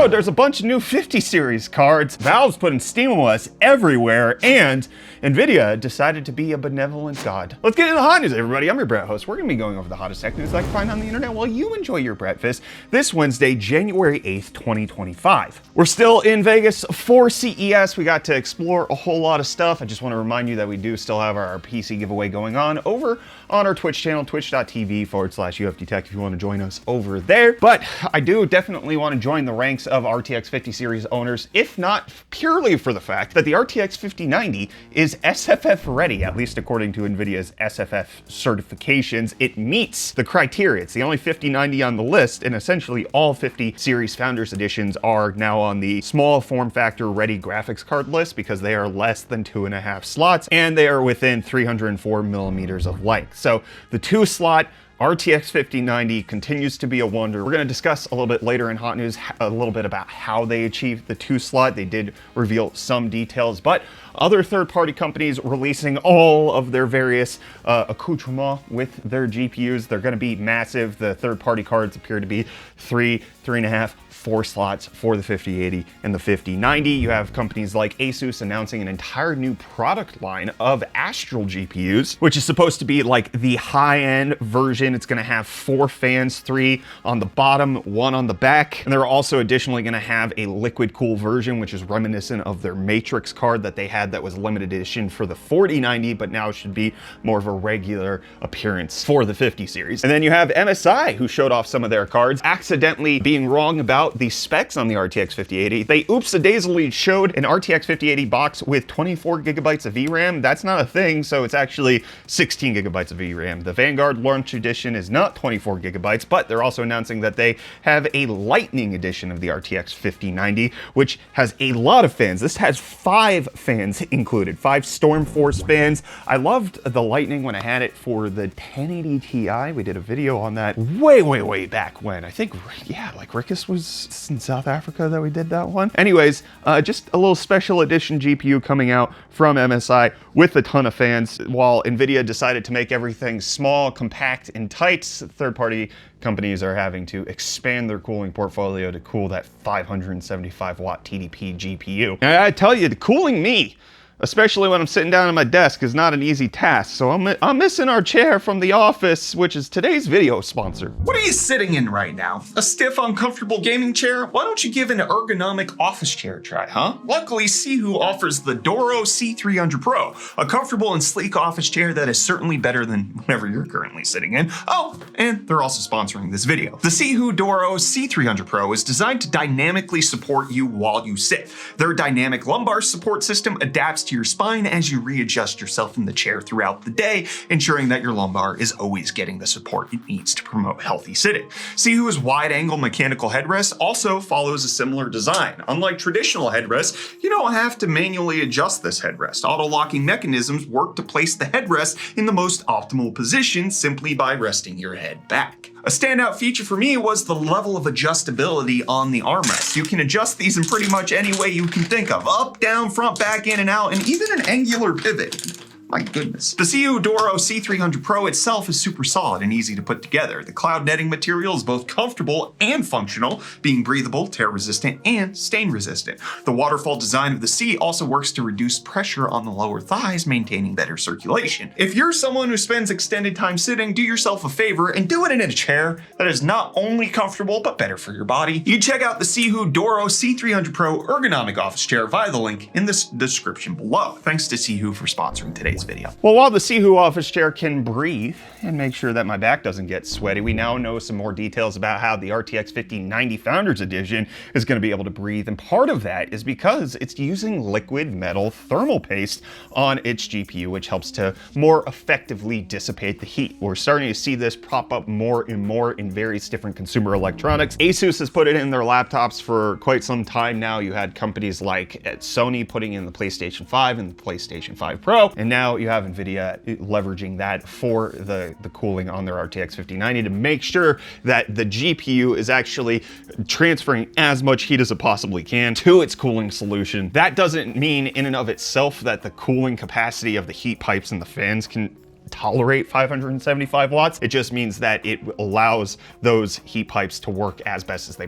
So there's a bunch of new 50 series cards, Valve's putting SteamOS everywhere, and Nvidia decided to be a benevolent god. Let's get into the hot news, everybody. I'm your Brett host. We're gonna be going over the hottest tech news I can find on the internet while you enjoy your breakfast this Wednesday, January 8th, 2025. We're still in Vegas for CES. We got to explore a whole lot of stuff. I just want to remind you that we do still have our PC giveaway going on over on our Twitch channel, twitch.tv/UFD Tech, if you want to join us over there. But I do definitely want to join the ranks of RTX 50 series owners, if not purely for the fact that the RTX 5090 is SFF ready, at least according to Nvidia's SFF certifications. It meets the criteria. It's the only 5090 on the list, and essentially all 50 series Founders Editions are now on the small form factor ready graphics card list because they are less than 2.5 slots and they are within 304 millimeters of length. So the 2-slot RTX 5090 continues to be a wonder. We're going to discuss a little bit later in Hot News a little bit about how they achieved the 2-slot. They did reveal some details, but other third-party companies releasing all of their various accoutrements with their GPUs. They're going to be massive. The third-party cards appear to be 3.5, 4 slots for the 5080 and the 5090. You have companies like Asus announcing an entire new product line of Astral GPUs, which is supposed to be like the high-end version. It's going to have 4 fans, 3 on the bottom, 1 on the back. And they're also additionally going to have a liquid cool version, which is reminiscent of their Matrix card that they had that was limited edition for the 4090, but now should be more of a regular appearance for the 50 series. And then you have MSI, who showed off some of their cards, accidentally being wrong about the specs on the RTX 5080. They oops-a-daisily showed an RTX 5080 box with 24 gigabytes of VRAM. That's not a thing, so it's actually 16 gigabytes of VRAM. The Vanguard Launch Edition is not 24 gigabytes, but they're also announcing that they have a Lightning edition of the RTX 5090, which has a lot of fans. This has 5 fans included, 5 Stormforce fans. I loved the Lightning when I had it for the 1080 Ti. We did a video on that way back when. I think, yeah, like Rikus was in South Africa that we did that one. Anyways, just a little special edition GPU coming out from MSI with a ton of fans. While Nvidia decided to make everything small, compact, and tight, third-party companies are having to expand their cooling portfolio to cool that 575 watt TDP GPU. And I tell you, cooling me, especially when I'm sitting down at my desk, is not an easy task. So I'm missing our chair from the office, which is today's video sponsor. What are you sitting in right now? A stiff, uncomfortable gaming chair? Why don't you give an ergonomic office chair a try, huh? Luckily, Sihu offers the Doro C300 Pro, a comfortable and sleek office chair that is certainly better than whatever you're currently sitting in. Oh, and they're also sponsoring this video. The Sihu Doro C300 Pro is designed to dynamically support you while you sit. Their dynamic lumbar support system adapts to your spine as you readjust yourself in the chair throughout the day, ensuring that your lumbar is always getting the support it needs to promote healthy sitting. Sihu's wide-angle mechanical headrest also follows a similar design. Unlike traditional headrests, you don't have to manually adjust this headrest. Auto-locking mechanisms work to place the headrest in the most optimal position simply by resting your head back. A standout feature for me was the level of adjustability on the armrest. You can adjust these in pretty much any way you can think of. Up, down, front, back, in and out, and even an angular pivot. My goodness. The Sihu Doro C300 Pro itself is super solid and easy to put together. The cloud netting material is both comfortable and functional, being breathable, tear resistant, and stain resistant. The waterfall design of the seat also works to reduce pressure on the lower thighs, maintaining better circulation. If you're someone who spends extended time sitting, do yourself a favor and do it in a chair that is not only comfortable, but better for your body. You check out the Sihu Doro C300 Pro ergonomic office chair via the link in the description below. Thanks to Sihu for sponsoring today's video. Well, while the Sihu office chair can breathe and make sure that my back doesn't get sweaty, we now know some more details about how the RTX 5090 Founders Edition is going to be able to breathe. And part of that is because it's using liquid metal thermal paste on its GPU, which helps to more effectively dissipate the heat. We're starting to see this pop up more and more in various different consumer electronics. Asus has put it in their laptops for quite some time now. You had companies like Sony putting in the PlayStation 5 and the PlayStation 5 Pro, and now you have Nvidia leveraging that for the cooling on their RTX 5090 to make sure that the GPU is actually transferring as much heat as it possibly can to its cooling solution. That doesn't mean in and of itself that the cooling capacity of the heat pipes and the fans can tolerate 575 watts. It just means that it allows those heat pipes to work as best as they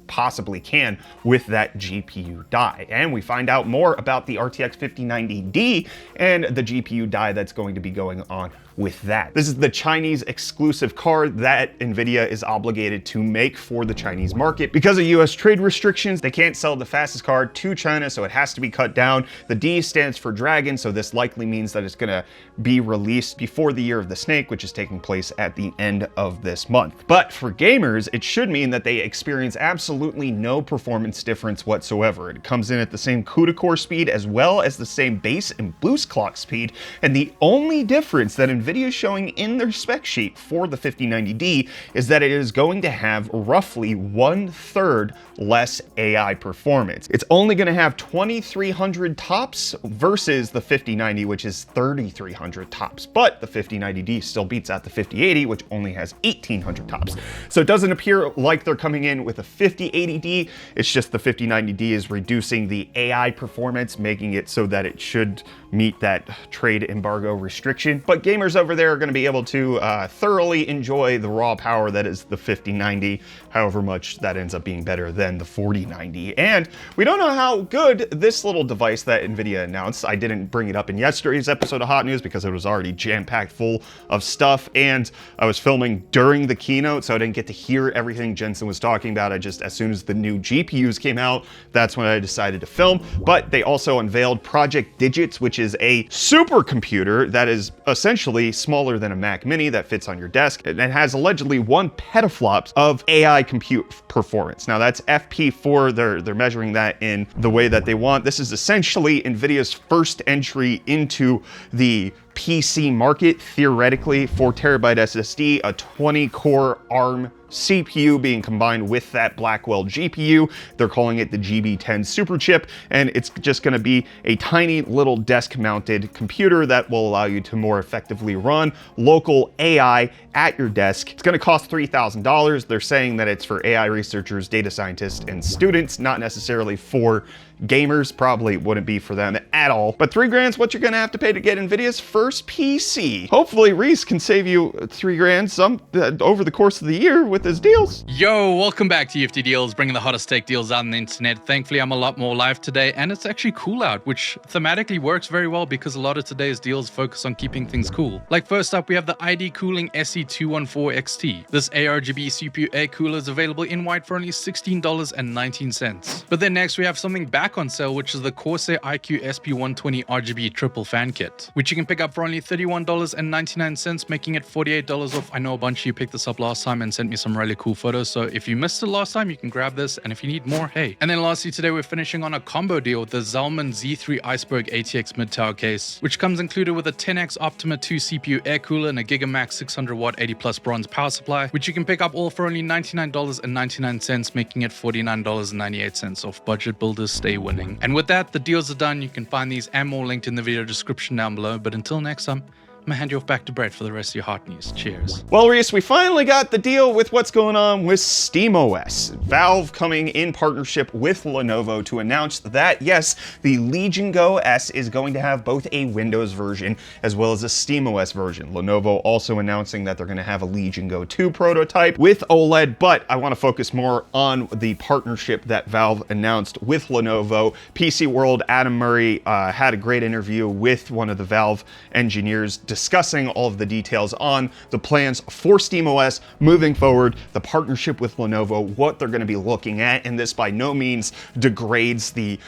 possibly can with that GPU die. And we find out more about the RTX 5090D and the GPU die that's going to be going on with that. This is the Chinese exclusive card that Nvidia is obligated to make for the Chinese market. Because of US trade restrictions, they can't sell the fastest card to China, so it has to be cut down. The D stands for Dragon, so this likely means that it's gonna be released before the Year of the Snake, which is taking place at the end of this month. But for gamers, it should mean that they experience absolutely no performance difference whatsoever. It comes in at the same CUDA core speed as well as the same base and boost clock speed, and the only difference that Nvidia is showing in their spec sheet for the 5090D is that it is going to have roughly 1/3 less AI performance. It's only going to have 2300 tops versus the 5090, which is 3300 tops. But the 5090D still beats out the 5080, which only has 1800 tops. So it doesn't appear like they're coming in with a 5080D. It's just the 5090D is reducing the AI performance, making it so that it should meet that trade embargo restriction. But gamers over there are going to be able to thoroughly enjoy the raw power that is the 5090, however much that ends up being better than the 4090. And we don't know how good this little device that Nvidia announced. I didn't bring it up in yesterday's episode of Hot News because it was already jam-packed full of stuff, and I was filming during the keynote, so I didn't get to hear everything Jensen was talking about. I just, as soon as the new GPUs came out, that's when I decided to film. But they also unveiled Project Digits, which is a supercomputer that is essentially smaller than a Mac Mini that fits on your desk and has allegedly 1 petaflops of AI compute performance. Now that's FP4, they're measuring that in the way that they want. This is essentially Nvidia's first entry into the PC market, theoretically. 4TB SSD, a 20-core ARM CPU being combined with that Blackwell GPU. They're calling it the GB10 super chip, and it's just going to be a tiny little desk-mounted computer that will allow you to more effectively run local AI at your desk. It's going to cost $3,000. They're saying that it's for AI researchers, data scientists, and students, not necessarily for gamers. Probably wouldn't be for them at all. But $3,000 what you're going to have to pay to get Nvidia's first PC. Hopefully Reece can save you $3,000 over the course of the year with his deals. Yo, welcome back to UFD Deals, bringing the hottest tech deals out on the internet. Thankfully, I'm a lot more live today, and it's actually cool out, which thematically works very well because a lot of today's deals focus on keeping things cool. Like first up, we have the ID Cooling SE214XT. This ARGB CPU air cooler is available in white for only $16.19. But then next, we have something back on sale, which is the Corsair iCUE SP120 RGB triple fan kit, which you can pick up for only $31.99, making it $48 off. I know a bunch of you picked this up last time and sent me some really cool photos, so if you missed it last time, you can grab this, and if you need more, hey. And then lastly, today we're finishing on a combo deal with the Zalman Z3 Iceberg ATX mid-tower case, which comes included with a 10X Optima 2 CPU air cooler and a Gigamax 600 watt 80 plus bronze power supply, which you can pick up all for only $99.99, making it $49.98 off. Budget builders stay winning. And with that, the deals are done. You can find these and more linked in the video description down below. But until next time, I'm gonna hand you off back to Brett for the rest of your hot news. Cheers. Well, Reece, we finally got the deal with what's going on with SteamOS. Valve coming in partnership with Lenovo to announce that, yes, the Legion Go S is going to have both a Windows version as well as a SteamOS version. Lenovo also announcing that they're going to have a Legion Go 2 prototype with OLED, but I want to focus more on the partnership that Valve announced with Lenovo. PC World, Adam Murray had a great interview with one of the Valve engineers discussing all of the details on the plans for SteamOS moving forward, the partnership with Lenovo, what they're going to be looking at, and this by no means degrades the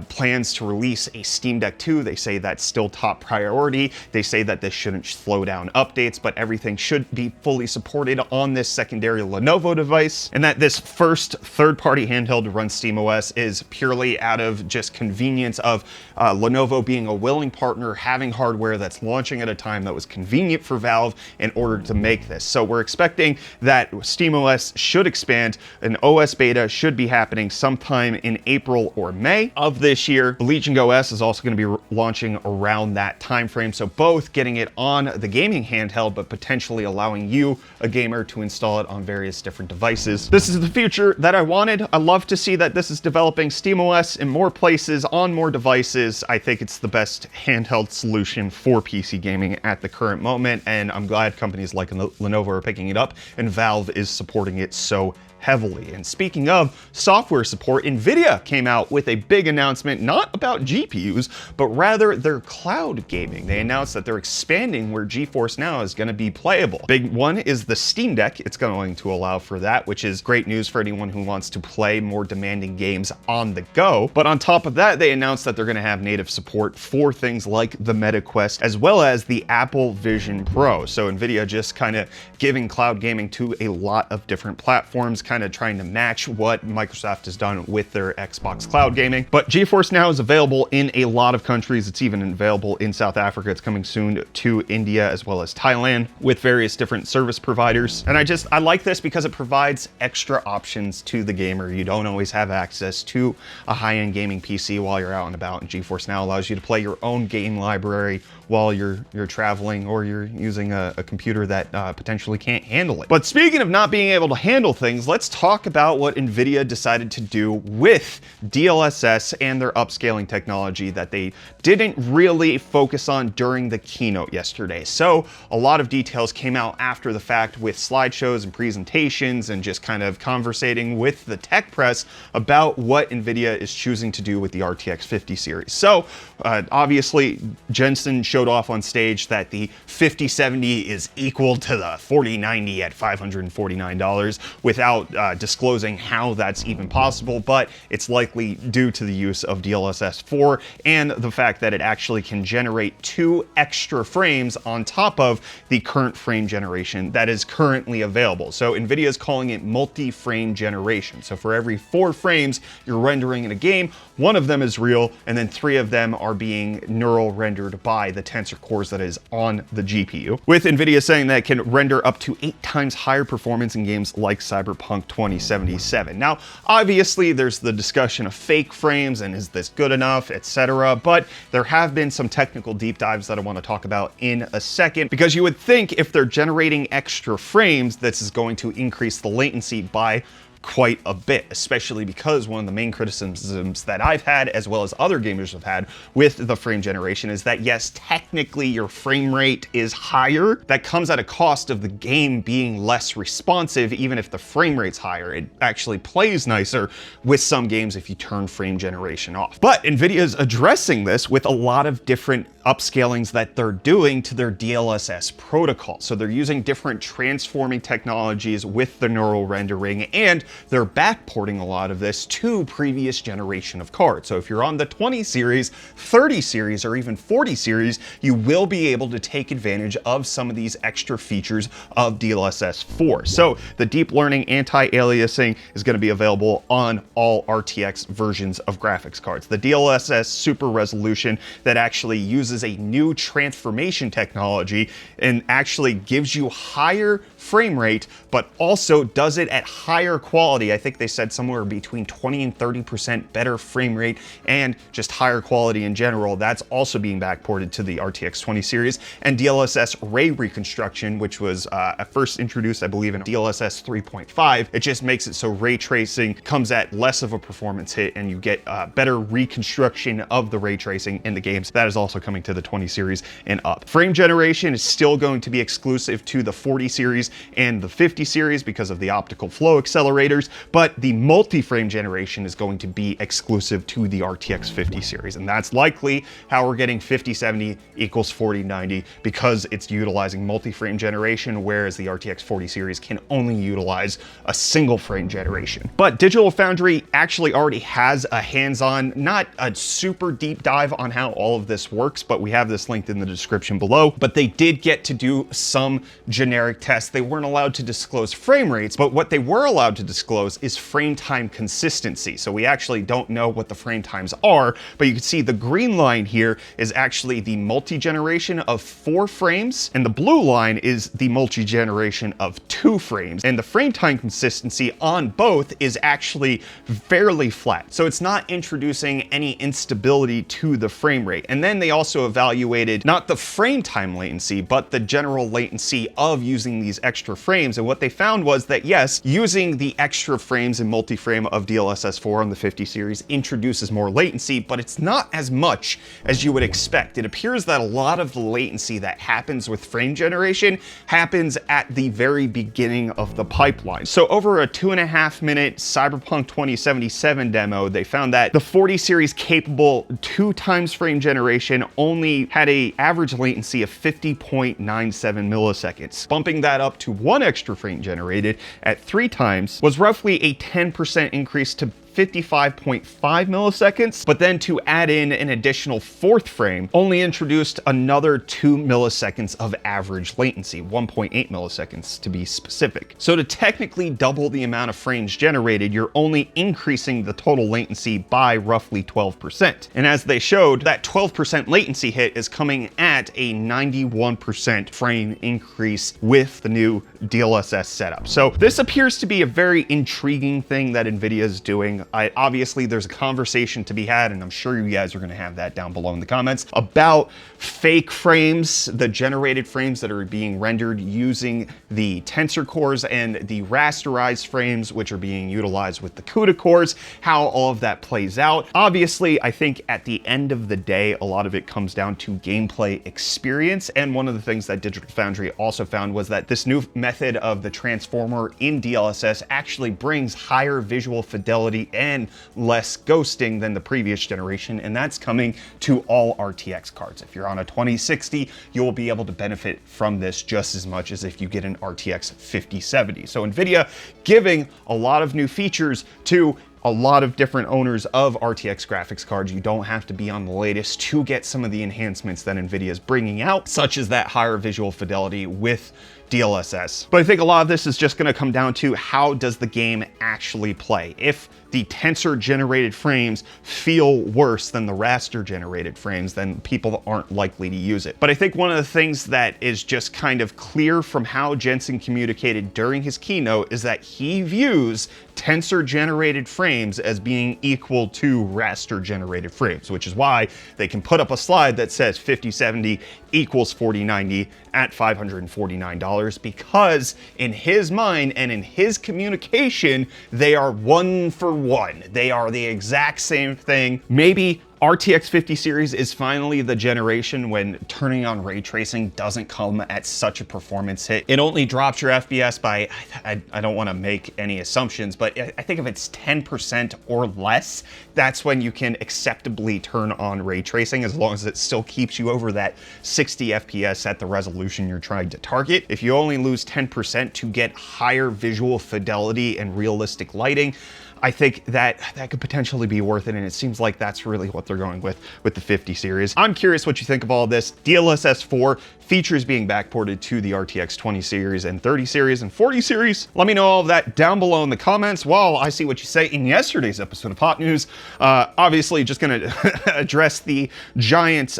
plans to release a Steam Deck 2. They say that's still top priority. They say that this shouldn't slow down updates, but everything should be fully supported on this secondary Lenovo device, and that this first third-party handheld to run SteamOS is purely out of just convenience of Lenovo being a willing partner, having hardware that's launching at a time that was convenient for Valve in order to make this. So we're expecting that SteamOS should expand. An OS beta should be happening sometime in April or May of this year. The Legion Go S is also going to be launching around that time frame. So both getting it on the gaming handheld, but potentially allowing you, a gamer, to install it on various different devices. This is the future that I wanted. I love to see that this is developing SteamOS in more places, on more devices. I think it's the best handheld solution for PC gaming at the current moment, and I'm glad companies like Lenovo are picking it up and Valve is supporting it so heavily. And speaking of software support, Nvidia came out with a big announcement, not about GPUs, but rather their cloud gaming. They announced that they're expanding where GeForce Now is going to be playable. Big one is the Steam Deck. It's going to allow for that, which is great news for anyone who wants to play more demanding games on the go. But on top of that, they announced that they're going to have native support for things like the Meta Quest, as well as the Apple Vision Pro. So Nvidia just kind of giving cloud gaming to a lot of different platforms, kind of trying to match what Microsoft has done with their Xbox cloud gaming. But GeForce Now is available in a lot of countries. It's even available in South Africa. It's coming soon to India as well as Thailand with various different service providers. And I like this because it provides extra options to the gamer. You don't always have access to a high-end gaming PC while you're out and about, and GeForce Now allows you to play your own game library while you're traveling or you're using a computer that potentially can't handle it. But speaking of not being able to handle things, let's talk about what Nvidia decided to do with DLSS and their upscaling technology that they didn't really focus on during the keynote yesterday. So a lot of details came out after the fact with slideshows and presentations and just kind of conversating with the tech press about what Nvidia is choosing to do with the RTX 50 series. So obviously Jensen showed off on stage that the 5070 is equal to the 4090 at $549 without disclosing how that's even possible, but it's likely due to the use of DLSS 4 and the fact that it actually can generate 2 extra frames on top of the current frame generation that is currently available. So Nvidia is calling it multi-frame generation. So for every 4 frames you're rendering in a game, 1 of them is real, and then 3 of them are being neural rendered by the tensor cores that is on the GPU. With Nvidia saying that it can render up to 8 times higher performance in games like Cyberpunk 2077. Now, obviously there's the discussion of fake frames and is this good enough, etc. But there have been some technical deep dives that I want to talk about in a second, because you would think if they're generating extra frames, this is going to increase the latency by quite a bit, especially because one of the main criticisms that I've had, as well as other gamers have had with the frame generation, is that yes, technically your frame rate is higher. That comes at a cost of the game being less responsive. Even if the frame rate's higher, it actually plays nicer with some games if you turn frame generation off. But Nvidia is addressing this with a lot of different upscalings that they're doing to their DLSS protocol. So they're using different transforming technologies with the neural rendering, and they're backporting a lot of this to previous generation of cards. So if you're on the 20 series, 30 series, or even 40 series, you will be able to take advantage of some of these extra features of DLSS 4. So the deep learning anti-aliasing is going to be available on all RTX versions of graphics cards. The DLSS super resolution that actually uses a new transformation technology and actually gives you higher frame rate, but also does it at higher quality. I think they said somewhere between 20 and 30% better frame rate and just higher quality in general. That's also being backported to the RTX 20 series. And DLSS ray reconstruction, which was at first introduced, I believe, in DLSS 3.5. It just makes it so ray tracing comes at less of a performance hit and you get better reconstruction of the ray tracing in the games. That is also coming to the 20 series and up. Frame generation is still going to be exclusive to the 40 series and the 50 series because of the optical flow accelerators, but the multi-frame generation is going to be exclusive to the RTX 50 series. And that's likely how we're getting 5070 equals 4090, because it's utilizing multi-frame generation, whereas the RTX 40 series can only utilize a single frame generation. But Digital Foundry actually already has a hands-on, not a super deep dive on how all of this works, but we have this linked in the description below. But they did get to do some generic tests. They weren't allowed to disclose frame rates, but what they were allowed to disclose is frame time consistency. So we actually don't know what the frame times are, but you can see the green line here is actually the multi-generation of 4 frames, and the blue line is the multi-generation of 2 frames. And the frame time consistency on both is actually fairly flat. So it's not introducing any instability to the frame rate. And then they also evaluated not the frame time latency, but the general latency of using these extra frames. And what they found was that yes, using the extra frames in multi-frame of DLSS 4 on the 50 series introduces more latency, but it's not as much as you would expect. It appears that a lot of the latency that happens with frame generation happens at the very beginning of the pipeline. So over a 2.5-minute Cyberpunk 2077 demo, they found that the 40 series capable 2x frame generation only had an average latency of 50.97 milliseconds. Bumping that up to 1 extra frame generated at 3x was roughly a 10% increase to 55.5 milliseconds, but then to add in an additional 4th frame only introduced another 2 milliseconds of average latency, 1.8 milliseconds to be specific. So to technically double the amount of frames generated, you're only increasing the total latency by roughly 12%. And as they showed, that 12% latency hit is coming at a 91% frame increase with the new DLSS setup. So this appears to be a very intriguing thing that Nvidia is doing. Obviously, there's a conversation to be had, and I'm sure you guys are going to have that down below in the comments, about fake frames, the generated frames that are being rendered using the tensor cores and the rasterized frames, which are being utilized with the CUDA cores, how all of that plays out. Obviously, I think at the end of the day, a lot of it comes down to gameplay experience. And one of the things that Digital Foundry also found was that this new method of the transformer in DLSS actually brings higher visual fidelity and less ghosting than the previous generation, and that's coming to all RTX cards. If you're on a 2060, you'll be able to benefit from this just as much as if you get an RTX 5070. So Nvidia giving a lot of new features to a lot of different owners of RTX graphics cards. You don't have to be on the latest to get some of the enhancements that Nvidia is bringing out, such as that higher visual fidelity with DLSS. But I think a lot of this is just going to come down to how does the game actually play. If the tensor generated frames feel worse than the raster generated frames, then people aren't likely to use it. But I think one of the things that is just kind of clear from how Jensen communicated during his keynote is that he views tensor generated frames as being equal to raster generated frames, which is why they can put up a slide that says 5070 equals 4090 at $549, because in his mind and in his communication, they are one for one. They are the exact same thing. Maybe RTX 50 series is finally the generation when turning on ray tracing doesn't come at such a performance hit. It only drops your FPS by, I don't want to make any assumptions, but I think if it's 10% or less, that's when you can acceptably turn on ray tracing, as long as it still keeps you over that 60 FPS at the resolution you're trying to target. If you only lose 10% to get higher visual fidelity and realistic lighting, I think that could potentially be worth it, and it seems like that's really what they're going with the 50 series. I'm curious what you think of all this. DLSS 4 features being backported to the RTX 20 series and 30 series and 40 series. Let me know all of that down below in the comments while I see what you say in yesterday's episode of Hot News. Obviously, just gonna address the giant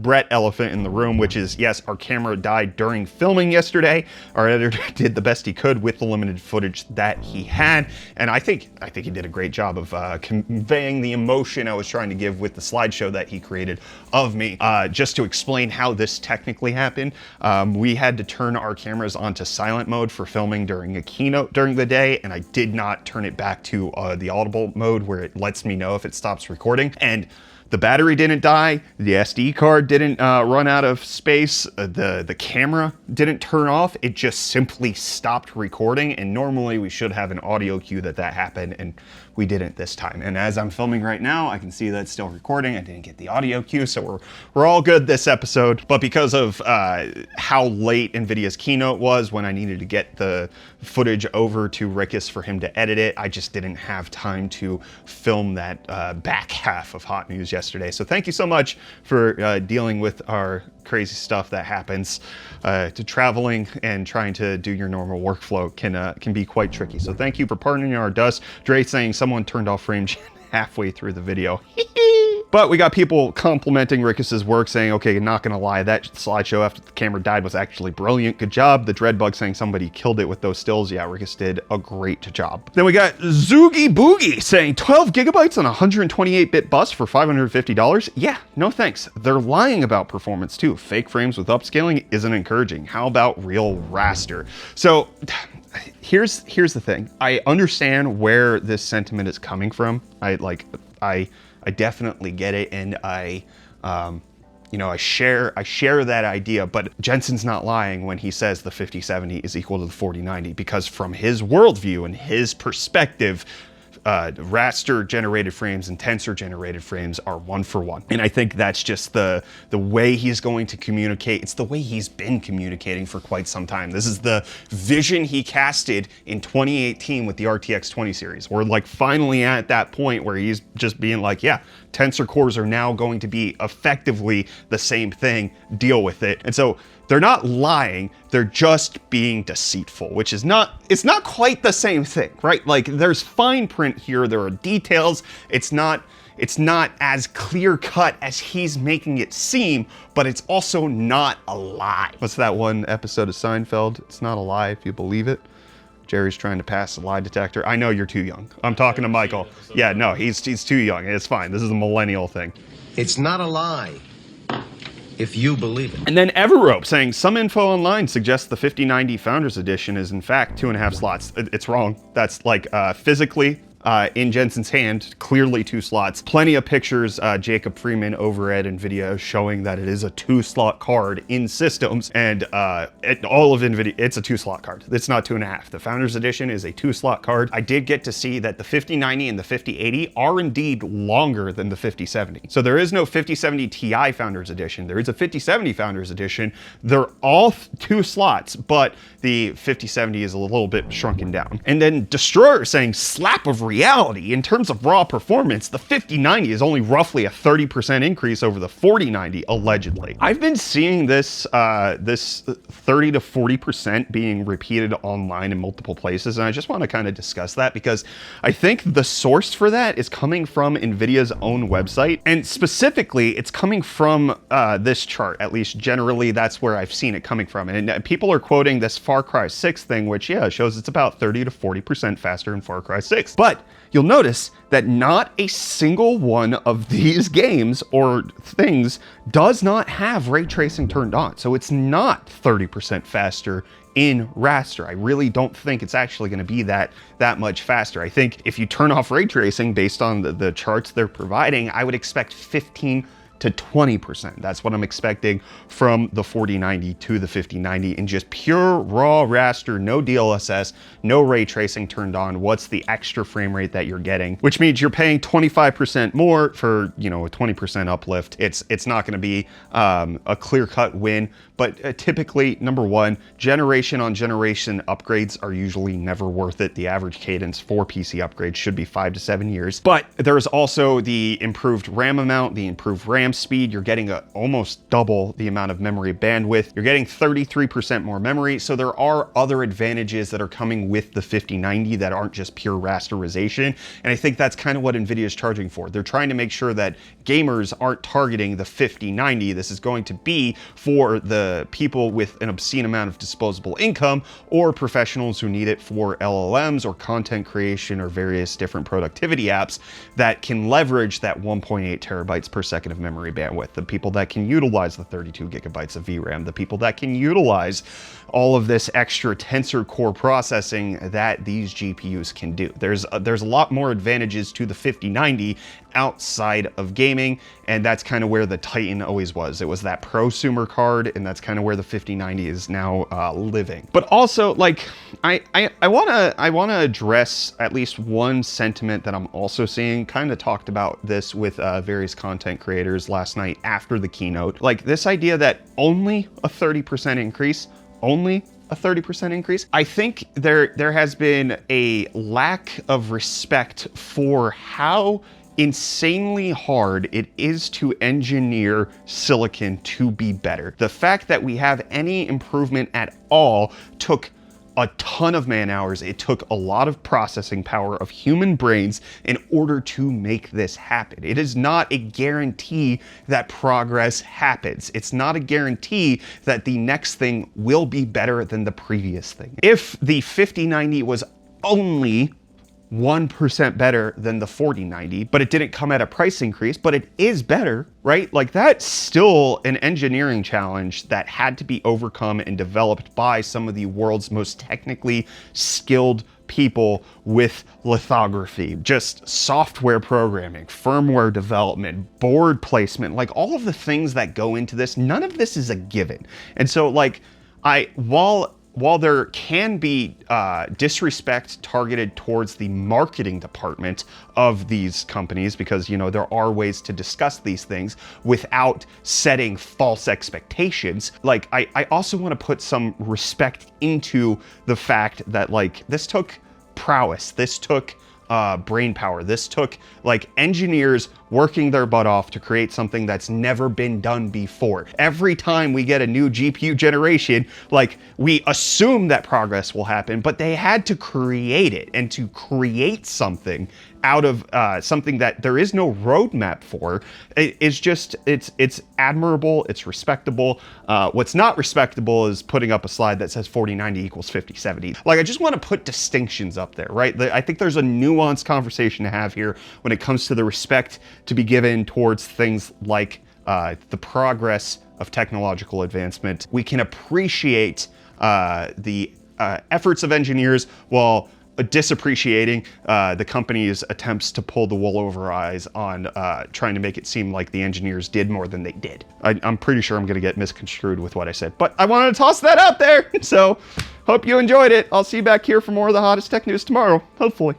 Brett elephant in the room, which is, yes, our camera died during filming yesterday. Our editor did the best he could with the limited footage that he had, and I think he did a great job of conveying the emotion I was trying to give with the slideshow that he created of me. Just to explain how this technically happened, we had to turn our cameras onto silent mode for filming during a keynote during the day, and I did not turn it back to the audible mode where it lets me know if it stops recording. And the battery didn't die, the SD card didn't run out of space, the camera didn't turn off, it just simply stopped recording, and normally we should have an audio cue that happened, and we didn't this time. And as I'm filming right now, I can see that it's still recording. I didn't get the audio cue, so we're all good this episode. But because of how late Nvidia's keynote was when I needed to get the footage over to Rikus for him to edit it, I just didn't have time to film that back half of Hot News yesterday. So thank you so much for dealing with our crazy stuff that happens. To traveling and trying to do your normal workflow can be quite tricky. So thank you for pardoning our dust. Dre saying someone turned off frame gen halfway through the video. But we got people complimenting Rikus's work, saying, okay, not gonna lie, that slideshow after the camera died was actually brilliant. Good job. The Dreadbug saying somebody killed it with those stills. Yeah, Rikus did a great job. Then we got Zoogie Boogie saying 12 gigabytes on a 128-bit bus for $550. Yeah, no thanks. They're lying about performance too. Fake frames with upscaling isn't encouraging. How about real raster? So here's the thing. I understand where this sentiment is coming from. I definitely get it, and I share that idea, but Jensen's not lying when he says the 5070 is equal to the 4090, because from his worldview and his perspective, raster generated frames and tensor generated frames are 1 for 1. And I think that's just the way he's going to communicate. It's the way he's been communicating for quite some time. This is the vision he casted in 2018 with the RTX 20 series. We're like finally at that point where he's just being like, yeah, tensor cores are now going to be effectively the same thing, deal with it. And so they're not lying, they're just being deceitful, which is it's not quite the same thing, right? Like there's fine print here, there are details, it's not as clear cut as he's making it seem, but it's also not a lie. What's that one episode of Seinfeld? It's not a lie if you believe it. Jerry's trying to pass a lie detector. I know you're too young. I'm talking to Michael. Yeah, no, he's too young. It's fine. This is a millennial thing. It's not a lie if you believe it. And then Everrope saying some info online suggests the 5090 Founders Edition is in fact 2.5 slots. It's wrong. That's like physically in Jensen's hand, clearly 2 slots. Plenty of pictures, Jacob Freeman over at Nvidia showing that it is a 2-slot card in systems, and all of Nvidia, it's a 2-slot card. It's not 2.5. The Founders Edition is a 2-slot card. I did get to see that the 5090 and the 5080 are indeed longer than the 5070. So there is no 5070 Ti Founders Edition. There is a 5070 Founders Edition. They're all 2 slots, but the 5070 is a little bit shrunken down. And then Destroyer saying slap of reality. In terms of raw performance, the 5090 is only roughly a 30% increase over the 4090, allegedly. I've been seeing this 30 to 40% being repeated online in multiple places, and I just want to kind of discuss that because I think the source for that is coming from Nvidia's own website, and specifically it's coming from this chart. At least generally that's where I've seen it coming from, and people are quoting this Far Cry 6 thing, which yeah, shows it's about 30 to 40% faster in Far Cry 6. But you'll notice that not a single one of these games or things does not have ray tracing turned on. So it's not 30% faster in raster. I really don't think it's actually going to be that much faster. I think if you turn off ray tracing based on the charts they're providing, I would expect 15 to 20%. That's what I'm expecting from the 4090 to the 5090 in just pure raw raster, no DLSS, no ray tracing turned on. What's the extra frame rate that you're getting? Which means you're paying 25% more for, you know, a 20% uplift. It's not going to be a clear-cut win, but typically, number one, generation on generation upgrades are usually never worth it. The average cadence for PC upgrades should be 5 to 7 years. But there's also the improved RAM amount, the improved RAM speed. You're getting almost double the amount of memory bandwidth. You're getting 33% more memory. So there are other advantages that are coming with the 5090 that aren't just pure rasterization. And I think that's kind of what Nvidia is charging for. They're trying to make sure that gamers aren't targeting the 5090. This is going to be for the people with an obscene amount of disposable income or professionals who need it for LLMs or content creation or various different productivity apps that can leverage that 1.8 terabytes per second of memory bandwidth, the people that can utilize the 32 gigabytes of VRAM, the people that can utilize all of this extra tensor core processing that these GPUs can do. There's a lot more advantages to the 5090 outside of gaming, and that's kind of where the Titan always was. It was that prosumer card, and that's kind of where the 5090 is now living. But also, like, I wanna address at least one sentiment that I'm also seeing. Kind of talked about this with various content creators last night after the keynote. Like this idea that only a 30% increase, only a 30% increase. I think there has been a lack of respect for how insanely hard it is to engineer silicon to be better. The fact that we have any improvement at all took a ton of man hours. It took a lot of processing power of human brains in order to make this happen. It is not a guarantee that progress happens. It's not a guarantee that the next thing will be better than the previous thing. If the 5090 was only 1% better than the 4090, but it didn't come at a price increase, but it is better, right? Like that's still an engineering challenge that had to be overcome and developed by some of the world's most technically skilled people with lithography, just software programming, firmware development, board placement, like all of the things that go into this, none of this is a given. And so like while there can be disrespect targeted towards the marketing department of these companies, because, you know, there are ways to discuss these things without setting false expectations, like, I also want to put some respect into the fact that, like, this took prowess, this took brain power, this took, like, engineers working their butt off to create something that's never been done before. Every time we get a new GPU generation, like, we assume that progress will happen, but they had to create it, and to create something out of something that there is no roadmap for, it's just, it's admirable, it's respectable. What's not respectable is putting up a slide that says 4090 equals 5070. Like, I just want to put distinctions up there, right? I think there's a nuanced conversation to have here when it comes to the respect to be given towards things like the progress of technological advancement. We can appreciate the efforts of engineers while disappreciating the company's attempts to pull the wool over our eyes on trying to make it seem like the engineers did more than they did. I'm pretty sure I'm gonna get misconstrued with what I said, but I wanted to toss that out there. So hope you enjoyed it. I'll see you back here for more of the hottest tech news tomorrow, hopefully.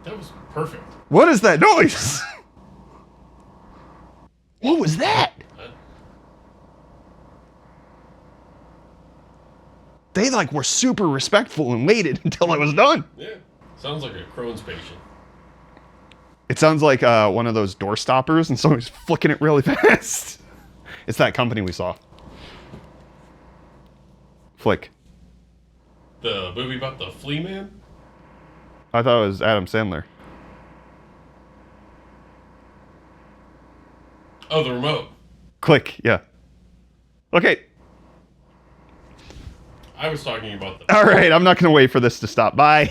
That was perfect. What is that noise? What was that? They like were super respectful and waited until I was done. Yeah, sounds like a Crohn's patient. It sounds like one of those door stoppers and somebody's flicking it really fast. It's that company we saw. Flick. The movie about the flea man? I thought it was Adam Sandler. Oh, the remote. Click, yeah. Okay. I was talking about the... All right, I'm not going to wait for this to stop. Bye.